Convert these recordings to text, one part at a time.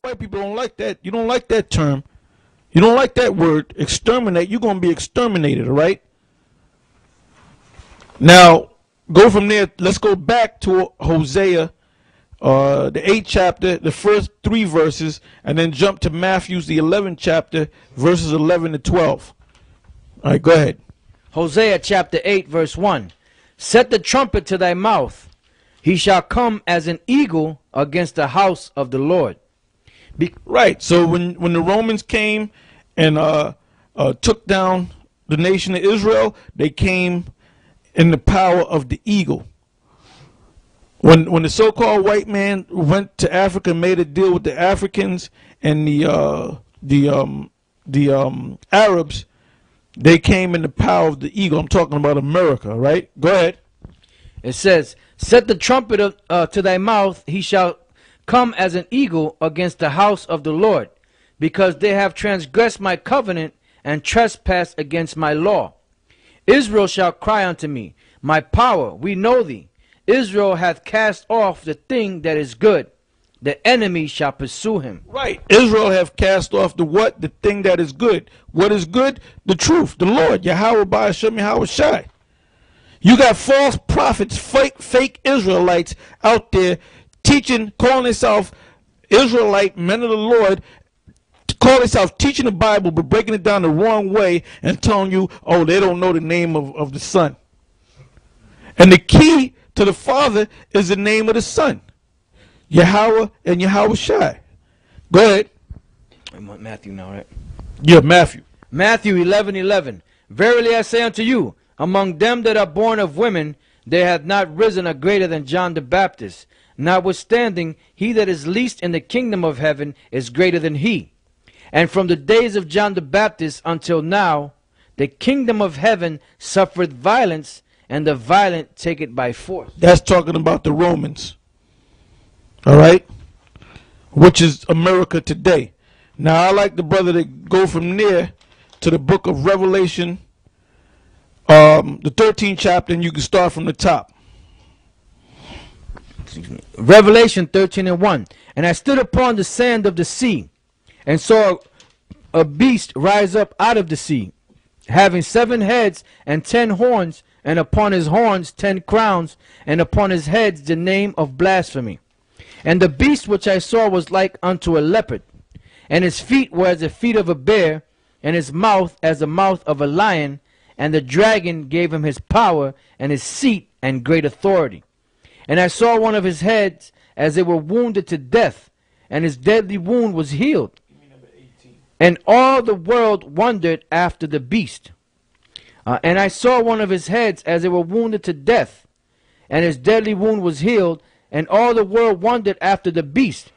white people don't like that. You don't like that term. You don't like that word, exterminate. You're going to be exterminated, all right? Now, go from there. Let's go back to Hosea, the 8th chapter, the first 3 verses, and then jump to Matthew, the 11th chapter, verses 11 to 12. All right, go ahead. Hosea chapter 8, verse 1. Set the trumpet to thy mouth. He shall come as an eagle against the house of the Lord. Right. So when the Romans came and took down the nation of Israel, they came in the power of the eagle. When the so-called white man went to Africa and made a deal with the Africans and the Arabs, they came in the power of the eagle. I'm talking about America, right? Go ahead. It says, set the trumpet to thy mouth, he shall come as an eagle against the house of the Lord, because they have transgressed my covenant and trespassed against my law. Israel shall cry unto me, my power, we know thee. Israel hath cast off the thing that is good. The enemy shall pursue him. Right. Israel have cast off the what? The thing that is good. What is good? The truth. The Lord. Yahweh Ba'ashem Yahweh Shai. You got false prophets, fake Israelites out there teaching, calling themselves Israelite, men of the Lord, calling themselves teaching the Bible, but breaking it down the wrong way and telling you, oh, they don't know the name of the Son. And the key to the Father is the name of the Son. Yahweh and Yahweh Shai. Go ahead. I'm on Matthew now, right? Yeah, Matthew. Matthew 11:11. Verily I say unto you, among them that are born of women, there hath not risen a greater than John the Baptist. Notwithstanding, he that is least in the kingdom of heaven is greater than he. And from the days of John the Baptist until now, the kingdom of heaven suffereth violence, and the violent take it by force. That's talking about the Romans. All right? Which is America today. Now, I like the brother to go from there to the book of Revelation, the 13th chapter, and you can start from the top. Revelation 13:1. And I stood upon the sand of the sea, and saw a beast rise up out of the sea, having 7 heads and 10 horns, and upon his horns 10 crowns, and upon his heads the name of blasphemy. And the beast which I saw was like unto a leopard, and his feet were as the feet of a bear, and his mouth as the mouth of a lion. And the dragon gave him his power, and his seat, and great authority. And I saw one of his heads as they were wounded to death, and his deadly wound was healed. And all the world wondered after the beast. And I saw one of his heads as they were wounded to death, and his deadly wound was healed. And all the world wondered after the beast.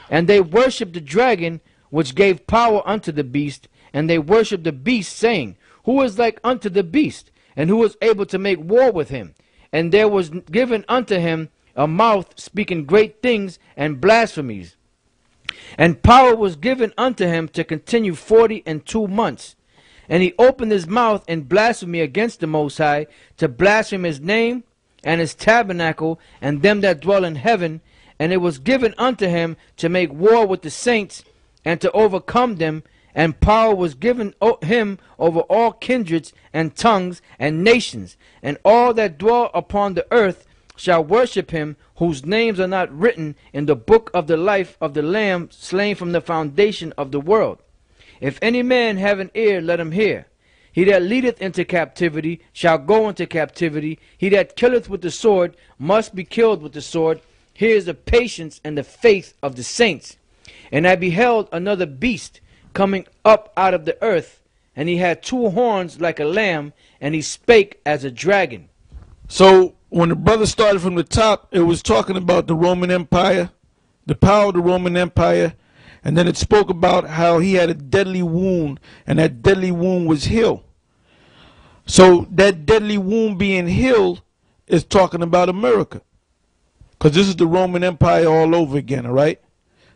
And they worshipped the dragon, which gave power unto the beast. And they worshipped the beast, saying, who is like unto the beast, and who is able to make war with him? And there was given unto him a mouth speaking great things and blasphemies. And power was given unto him to continue 42 months. And he opened his mouth in blasphemy against the Most High, to blaspheme his name and his tabernacle and them that dwell in heaven. And it was given unto him to make war with the saints and to overcome them. And power was given him over all kindreds and tongues and nations. And all that dwell upon the earth shall worship him, whose names are not written in the book of the life of the Lamb slain from the foundation of the world. If any man have an ear, let him hear. He that leadeth into captivity shall go into captivity. He that killeth with the sword must be killed with the sword. Here is the patience and the faith of the saints. And I beheld another beast coming up out of the earth, and he had 2 horns like a lamb, and he spake as a dragon. So when the brother started from the top, it was talking about the Roman Empire, the power of the Roman Empire, and then it spoke about how he had a deadly wound, and that deadly wound was healed. So that deadly wound being healed is talking about America, because this is the Roman Empire all over again, all right?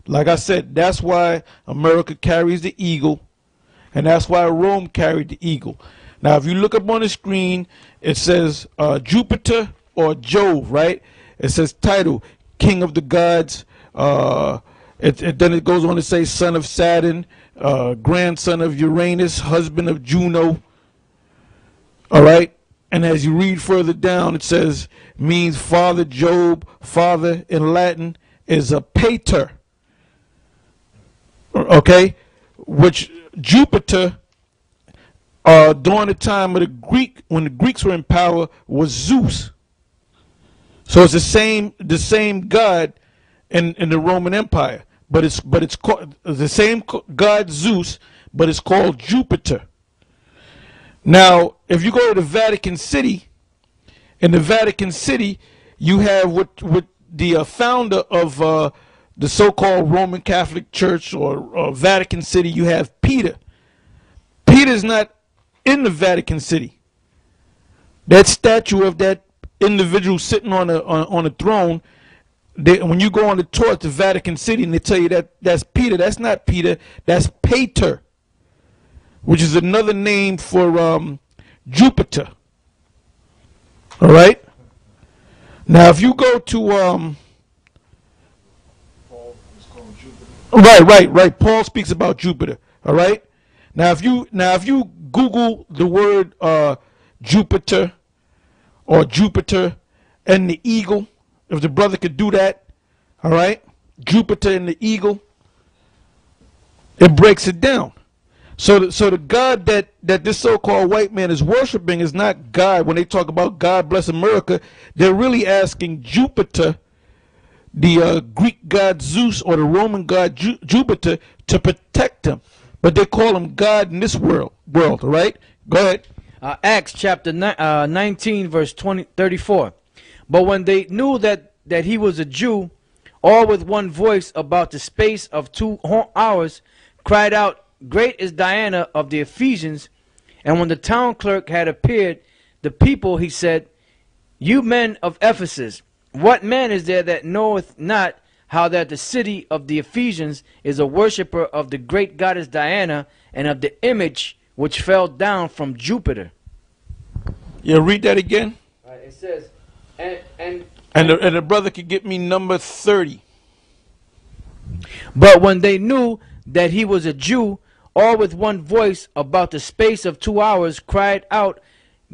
Like I said, that's why America carries the eagle, and that's why Rome carried the eagle. Now, if you look up on the screen, it says Jupiter or Jove, right? It says title, King of the Gods, Then it goes on to say son of Saturn, grandson of Uranus, husband of Juno. All right. And as you read further down, it says means father. Job, father in Latin is a pater. Okay, which Jupiter, during the time of when the Greeks were in power, was Zeus. So it's the same god in the Roman Empire, but it's called the same god Zeus, but it's called Jupiter. Now, if you go to the Vatican City, in the Vatican City, you have what the founder of the so-called Roman Catholic Church or Vatican City. You have Peter. Peter's not in the Vatican City. That statue of that individual sitting on a throne. When you go on the tour at the Vatican City and they tell you that's Peter, that's not Peter, that's Pater, which is another name for Jupiter. All right. Now, if you go to right. Paul speaks about Jupiter. All right. Now, if you Google the word Jupiter or Jupiter and the eagle, if the brother could do that, all right, Jupiter and the eagle, it breaks it down. So the God that this so-called white man is worshiping is not God. When they talk about God bless America, they're really asking Jupiter, the Greek god Zeus or the Roman god Jupiter, to protect them. But they call him God in this world, all right? Go ahead. Acts chapter 19, verse 34. But when they knew that he was a Jew, all with one voice about the space of 2 hours cried out, Great is Diana of the Ephesians. And when the town clerk had appeared, the people, he said, You men of Ephesus, what man is there that knoweth not how that the city of the Ephesians is a worshipper of the great goddess Diana and of the image which fell down from Jupiter? Yeah, read that again. It says, and the brother could get me number 30. But when they knew that he was a Jew, all with one voice about the space of 2 hours cried out,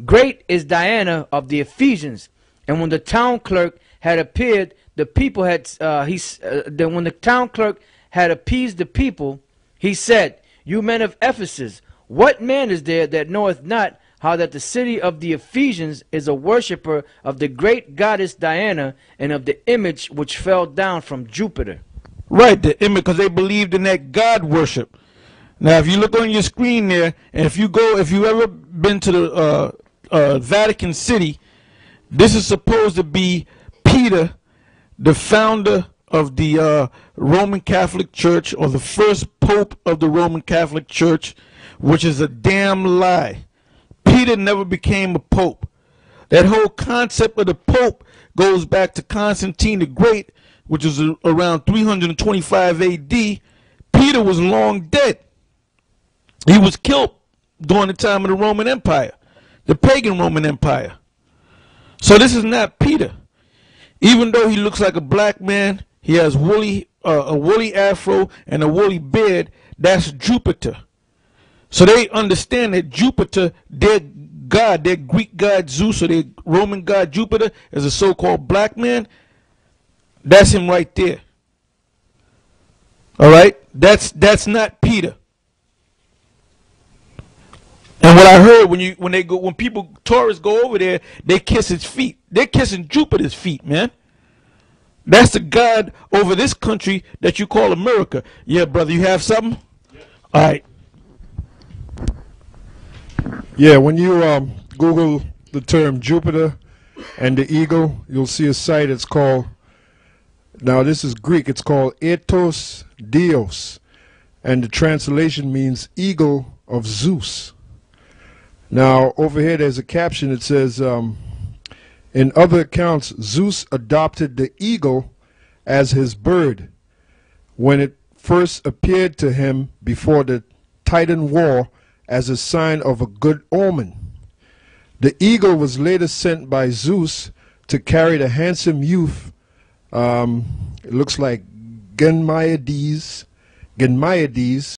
Great is Diana of the Ephesians. And when the town clerk had appeared, the people had when the town clerk had appeased the people, he said, You men of Ephesus, what man is there that knoweth not how that the city of the Ephesians is a worshipper of the great goddess Diana and of the image which fell down from Jupiter? Right, the image, because they believed in that God worship. Now, if you look on your screen there, and if you ever been to the Vatican City, this is supposed to be Peter, the founder of the Roman Catholic Church, or the first pope of the Roman Catholic Church, which is a damn lie. Peter never became a pope. That whole concept of the pope goes back to Constantine the Great, which is around 325 AD. Peter was long dead. He was killed during the time of the Roman Empire, the pagan Roman Empire. So this is not Peter. Even though he looks like a black man, he has a woolly afro and a woolly beard. That's Jupiter. So they understand that Jupiter, their god, their Greek god Zeus, or their Roman god Jupiter, is a so-called black man. That's him right there. All right, that's not Peter. And what I heard when tourists go over there, they kiss his feet. They're kissing Jupiter's feet, man. That's the god over this country that you call America. Yeah, brother, you have something? Yep. All right. Yeah, when you Google the term Jupiter and the eagle, you'll see a site. It's called, now this is Greek, it's called Ethos Dios, and the translation means eagle of Zeus. Now over here there's a caption. It says, in other accounts, Zeus adopted the eagle as his bird when it first appeared to him before the Titan War as a sign of a good omen. The eagle was later sent by Zeus to carry the handsome youth, it looks like Genmaiades